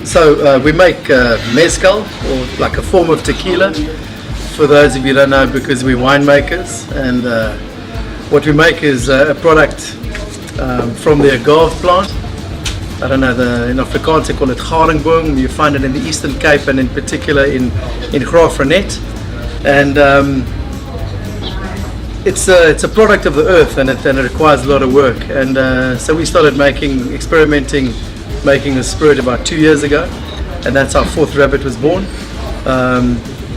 So we make mezcal, or like a form of tequila, for those of you who don't know, because we're winemakers. And what we make is a product from the agave plant. I don't know, in Afrikaans they call it garingboom. You find it in the Eastern Cape, and in particular in Graafrenet. And it's a product of the earth, and it requires a lot of work. And so we started experimenting, making a spirit about 2 years ago, and that's how 4'th Rabbit was born.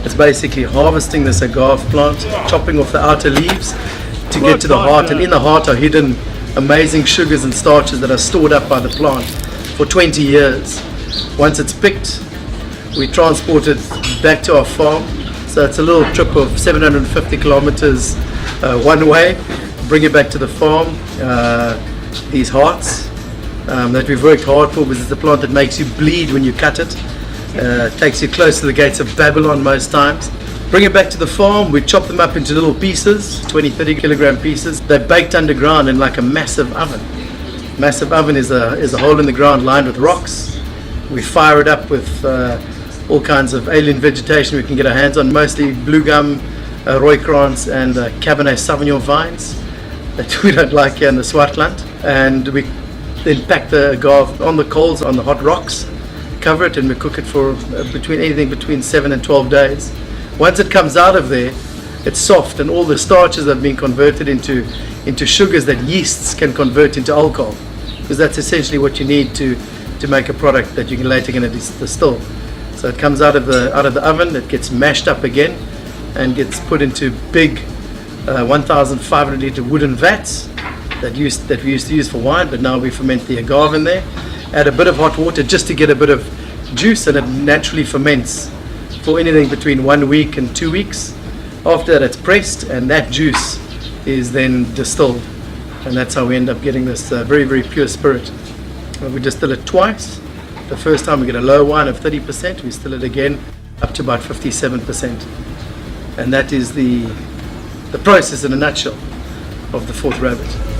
It's basically harvesting this agave plant, chopping off the outer leaves to get to the heart, and in the heart are hidden amazing sugars and starches that are stored up by the plant for 20 years. Once it's picked, we transport it back to our farm. So it's a little trip of 750 kilometers one way, bring it back to the farm. These hearts that we've worked hard for, because it's a plant that makes you bleed when you cut it. Takes you close to the gates of Babylon most times. Bring it back to the farm, we chop them up into little pieces, 20-30 kilogram pieces. They're baked underground in like a massive oven. Massive oven is a hole in the ground lined with rocks. We fire it up with all kinds of alien vegetation we can get our hands on, mostly blue gum, rooikrans and Cabernet Sauvignon vines that we don't like here in the Swartland. And we then pack the agave on the coals, on the hot rocks, cover it, and we cook it for anything between 7 and 12 days. Once it comes out of there, it's soft, and all the starches have been converted into sugars that yeasts can convert into alcohol, because that's essentially what you need to make a product that you can later going to distill. So it comes out of the oven, it gets mashed up again, and gets put into big 1,500 litre wooden vats that we used to use for wine, but now we ferment the agave in there. Add a bit of hot water just to get a bit of juice, and it naturally ferments for anything between 1 week and 2 weeks. After that, it's pressed, and that juice is then distilled, and that's how we end up getting this very, very pure spirit. We distill it twice. The first time we get a low wine of 30%, we distill it again up to about 57%, and that is the process in a nutshell of the 4'th Rabbit.